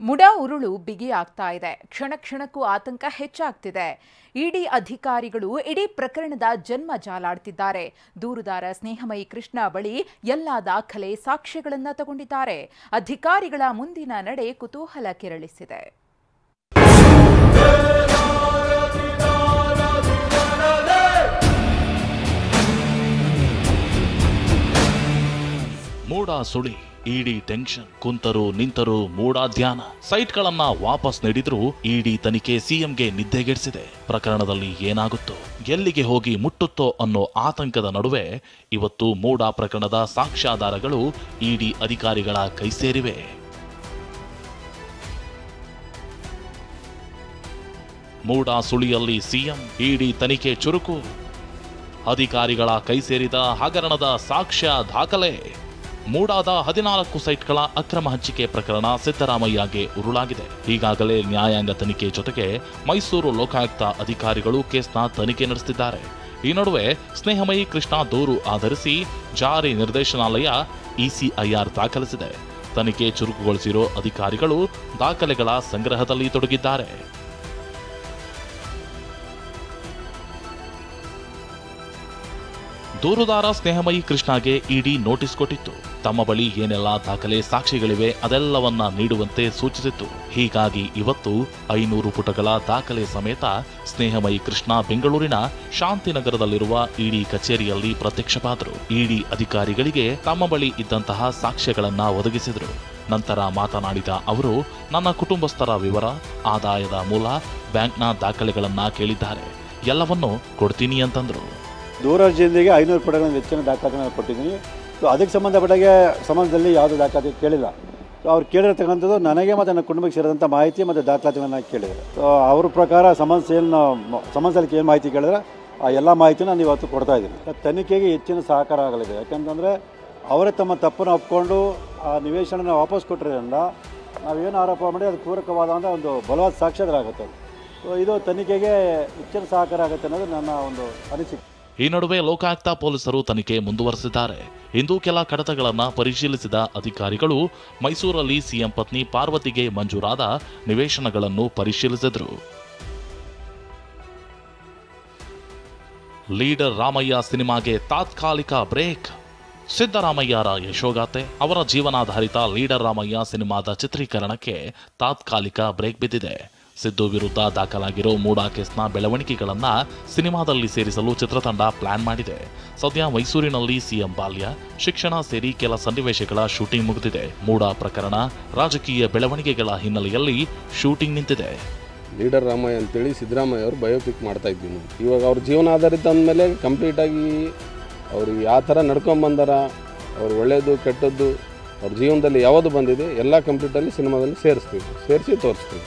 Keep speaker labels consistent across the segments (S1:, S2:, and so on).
S1: MUDA ಉರುಳು ಬಿಗಿಯಾಗ್ತಾ ಇದೆ. ಕ್ಷಣ ಕ್ಷಣಕ್ಕೂ ಆತಂಕ ಹೆಚ್ಚಾಗ್ತಿದೆ. ಇಡಿ ಅಧಿಕಾರಿಗಳು ಇಡೀ ಪ್ರಕರಣದ ಜನ್ಮ ಜಾಲಾಡ್ತಿದ್ದಾರೆ. ದೂರುದಾರ ಸ್ನೇಹಮಯಿ ಕೃಷ್ಣ ಬಳಿ ಎಲ್ಲಾ ದಾಖಲೆ ಸಾಕ್ಷ್ಯಗಳನ್ನ ತಗೊಂಡಿದ್ದಾರೆ. ಅಧಿಕಾರಿಗಳ ಮುಂದಿನ ನಡೆ ಕುತೂಹಲ ಕೆರಳಿಸಿದೆ.
S2: ಮೂಡ ಸುಳಿ, ಇಡಿ ಟೆನ್ಷನ್, ಕುಂತರು ನಿಂತರು ಮೂಡ ಧ್ಯಾನ. ಸೈಟ್ಗಳನ್ನ ವಾಪಸ್ ನೀಡಿದ್ರೂ ಇಡಿ ತನಿಖೆ ಸಿಎಂಗೆ ನಿದ್ದೆಗೆಡಿಸಿದೆ. ಪ್ರಕರಣದಲ್ಲಿ ಏನಾಗುತ್ತೋ, ಎಲ್ಲಿಗೆ ಹೋಗಿ ಮುಟ್ಟುತ್ತೋ ಅನ್ನೋ ಆತಂಕದ ನಡುವೆ ಇವತ್ತು ಮೂಡ ಪ್ರಕರಣದ ಸಾಕ್ಷ್ಯಾಧಾರಗಳು ಇಡಿ ಅಧಿಕಾರಿಗಳ ಕೈ ಸೇರಿವೆ. ಮೂಡ ಸುಳಿಯಲ್ಲಿ ಸಿಎಂ, ಇಡಿ ತನಿಖೆ ಚುರುಕು. ಅಧಿಕಾರಿಗಳ ಕೈ ಸೇರಿದ ಹಗರಣದ ಸಾಕ್ಷ್ಯ ದಾಖಲೆ. ಮೂಡಾದ 14 ಸೈಟ್ಗಳ ಅಕ್ರಮ ಹಂಚಿಕೆ ಪ್ರಕರಣ ಸಿದ್ದರಾಮಯ್ಯಗೆ ಉರುಳಾಗಿದೆ. ಈಗಾಗಲೇ ನ್ಯಾಯಾಂಗ ತನಿಖೆ ಜೊತೆಗೆ ಮೈಸೂರು ಲೋಕಾಯುಕ್ತ ಅಧಿಕಾರಿಗಳು ಕೇಸ್ನ ತನಿಖೆ ನಡೆಸುತ್ತಿದ್ದಾರೆ. ಈ ನಡುವೆ ಸ್ನೇಹಮಯಿ ಕೃಷ್ಣ ದೂರು ಆಧರಿಸಿ ಜಾರಿ ನಿರ್ದೇಶನಾಲಯ ಇಸಿಐಆರ್ ದಾಖಲಿಸಿದೆ. ತನಿಖೆ ಚುರುಕುಗೊಳಿಸಿರೋ ಅಧಿಕಾರಿಗಳು ದಾಖಲೆಗಳ ಸಂಗ್ರಹದಲ್ಲಿ ತೊಡಗಿದ್ದಾರೆ. ದೂರುದಾರ ಸ್ನೇಹಮಯಿ ಕೃಷ್ಣಗೆ ಇಡಿ ನೋಟಿಸ್ ಕೊಟ್ಟಿತ್ತು. ತಮ್ಮ ಬಳಿ ಏನೆಲ್ಲ ದಾಖಲೆ ಸಾಕ್ಷಿಗಳಿವೆ ಅದೆಲ್ಲವನ್ನ ನೀಡುವಂತೆ ಸೂಚಿಸಿತ್ತು. ಹೀಗಾಗಿ ಇವತ್ತು 500 ಪುಟಗಳ ದಾಖಲೆ ಸಮೇತ ಸ್ನೇಹಮಯಿ ಕೃಷ್ಣ ಬೆಂಗಳೂರಿನ ಶಾಂತಿನಗರದಲ್ಲಿರುವ ಇಡಿ ಕಚೇರಿಯಲ್ಲಿ ಪ್ರತ್ಯಕ್ಷವಾದರು. ಇಡಿ ಅಧಿಕಾರಿಗಳಿಗೆ ತಮ್ಮ ಬಳಿ ಇದ್ದಂತಹ ಸಾಕ್ಷ್ಯಗಳನ್ನ ಒದಗಿಸಿದರು. ನಂತರ ಮಾತನಾಡಿದ ಅವರು, ನನ್ನ ಕುಟುಂಬಸ್ಥರ ವಿವರ, ಆದಾಯದ ಮೂಲ, ಬ್ಯಾಂಕ್ನ ದಾಖಲೆಗಳನ್ನ ಕೇಳಿದ್ದಾರೆ. ಎಲ್ಲವನ್ನೂ ಕೊಡ್ತೀನಿ ಅಂತಂದ್ರು.
S3: ದೂರ ಅರ್ಜಿಯೊಂದಿಗೆ 500 ಪುಟಗಳ ಹೆಚ್ಚಿನ ದಾಖಲಾತಿಗಳನ್ನು ಕೊಟ್ಟಿದ್ದೀನಿ. ಸೊ ಅದಕ್ಕೆ ಸಂಬಂಧಪಟ್ಟಾಗೆ ಸಂಬಂಧದಲ್ಲಿ ಯಾವುದೇ ದಾಖಲಾತಿ ಕೇಳಿಲ್ಲ. ಸೊ ಅವ್ರು ಕೇಳಿರ್ತಕ್ಕಂಥದ್ದು ನನಗೆ ಮತ್ತು ನನ್ನ ಕುಟುಂಬಕ್ಕೆ ಸೇರಿದಂಥ ಮಾಹಿತಿ ಮತ್ತು ದಾಖಲಾತಿಗಳನ್ನು ಕೇಳಿದ್ದಾರೆ. ಸೊ ಅವ್ರ ಪ್ರಕಾರ ಸಮಸ್ಯೆಯಲ್ಲಿ ಏನು ಮಾಹಿತಿ ಕೇಳಿದ್ರೆ ಆ ಎಲ್ಲ ಮಾಹಿತಿ ನಾನು ಇವತ್ತು ಕೊಡ್ತಾ ಇದ್ದೀನಿ. ತನಿಖೆಗೆ ಹೆಚ್ಚಿನ ಸಹಕಾರ ಆಗಲಿದೆ. ಯಾಕೆಂತಂದರೆ ಅವರೇ ತಮ್ಮ ತಪ್ಪನ್ನು ಒಪ್ಕೊಂಡು ಆ ನಿವೇಶನ ವಾಪಸ್ ಕೊಟ್ಟಿರೋದ್ರಿಂದ ನಾವೇನು ಆರೋಪ ಮಾಡಿ ಅದು ಪೂರಕವಾದಂಥ ಒಂದು ಬಲವಾದ ಸಾಕ್ಷ್ಯಗಳಾಗುತ್ತೆ. ಸೊ ಇದು ತನಿಖೆಗೆ ಹೆಚ್ಚಿನ ಸಹಕಾರ ಆಗುತ್ತೆ ಅನ್ನೋದು ನನ್ನ ಒಂದು ಅನಿಸಿಕೆ.
S2: ಈ ನಡುವೆ ಲೋಕಾಯುಕ್ತ ಪೊಲೀಸರು ತನಿಖೆ ಮುಂದುವರೆಸಿದ್ದಾರೆ. ಇಂದು ಕೆಲ ಕಡತಗಳನ್ನು ಪರಿಶೀಲಿಸಿದ ಅಧಿಕಾರಿಗಳು ಮೈಸೂರಲ್ಲಿ ಸಿಎಂ ಪತ್ನಿ ಪಾರ್ವತಿಗೆ ಮಂಜೂರಾದ ನಿವೇಶನಗಳನ್ನು ಪರಿಶೀಲಿಸಿದರು. ಲೀಡರ್ ರಾಮಯ್ಯ ಸಿನಿಮಾಗೆ ತಾತ್ಕಾಲಿಕ ಬ್ರೇಕ್. ಸಿದ್ದರಾಮಯ್ಯರ ಯಶೋಗಾಥೆ, ಅವರ ಜೀವನಾಧಾರಿತ ಲೀಡರ್ ರಾಮಯ್ಯ ಸಿನಿಮಾದ ಚಿತ್ರೀಕರಣಕ್ಕೆ ತಾತ್ಕಾಲಿಕ ಬ್ರೇಕ್ ಬಿದ್ದಿದೆ. ಸಿದ್ದು ವಿರುದ್ಧ ದಾಖಲಾಗಿರೋ ಮೂಡ ಕೇಸ್ನ ಬೆಳವಣಿಗೆಗಳನ್ನ ಸಿನಿಮಾದಲ್ಲಿ ಸೇರಿಸಲು ಚಿತ್ರತಂಡ ಪ್ಲಾನ್ ಮಾಡಿದೆ. ಸದ್ಯ ಮೈಸೂರಿನಲ್ಲಿ ಸಿಎಂ ಬಾಲ್ಯ, ಶಿಕ್ಷಣ ಸೇರಿ ಕೆಲ ಸನ್ನಿವೇಶಗಳ ಶೂಟಿಂಗ್ ಮುಗಿದಿದೆ. ಮೂಡ ಪ್ರಕರಣ ರಾಜಕೀಯ ಬೆಳವಣಿಗೆಗಳ ಹಿನ್ನೆಲೆಯಲ್ಲಿ ಶೂಟಿಂಗ್ ನಿಂತಿದೆ.
S4: ಲೀಡರ್ ರಾಮಯ್ಯ ಅಂತೇಳಿ ಸಿದ್ದರಾಮಯ್ಯ ಅವರು ಬಯೋಪಿಕ್ ಮಾಡ್ತಾ ಇದ್ವಿ ನಾವು. ಇವಾಗ ಅವ್ರ ಜೀವನ ಆಧಾರಿತ ಅಂದಮೇಲೆ ಕಂಪ್ಲೀಟಾಗಿ ಅವರು ಯಾವ ಥರ ನಡ್ಕೊಂಬಂದಾರ, ಅವ್ರು ಒಳ್ಳೆಯದು ಕೆಟ್ಟದ್ದು, ಅವ್ರ ಜೀವನದಲ್ಲಿ ಯಾವುದು ಬಂದಿದೆ ಎಲ್ಲ ಕಂಪ್ಲೀಟಲ್ಲಿ ಸಿನಿಮಾದಲ್ಲಿ ಸೇರಿಸಿ ತೋರಿಸ್ತೀವಿ.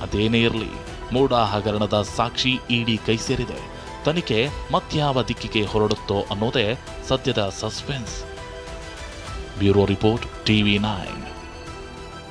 S2: ಅದೇನೇ ಇರಲಿ, ಮೂಡ ಹಗರಣದ ಸಾಕ್ಷಿ ಇಡಿ ಕೈ ಸೇರಿದೆ. ತನಿಖೆ ಮತ್ಯಾವ ದಿಕ್ಕಿಗೆ ಹೊರಡುತ್ತೋ ಅನ್ನೋದೇ ಸದ್ಯದ ಸಸ್ಪೆನ್ಸ್. Bureau report, TV9.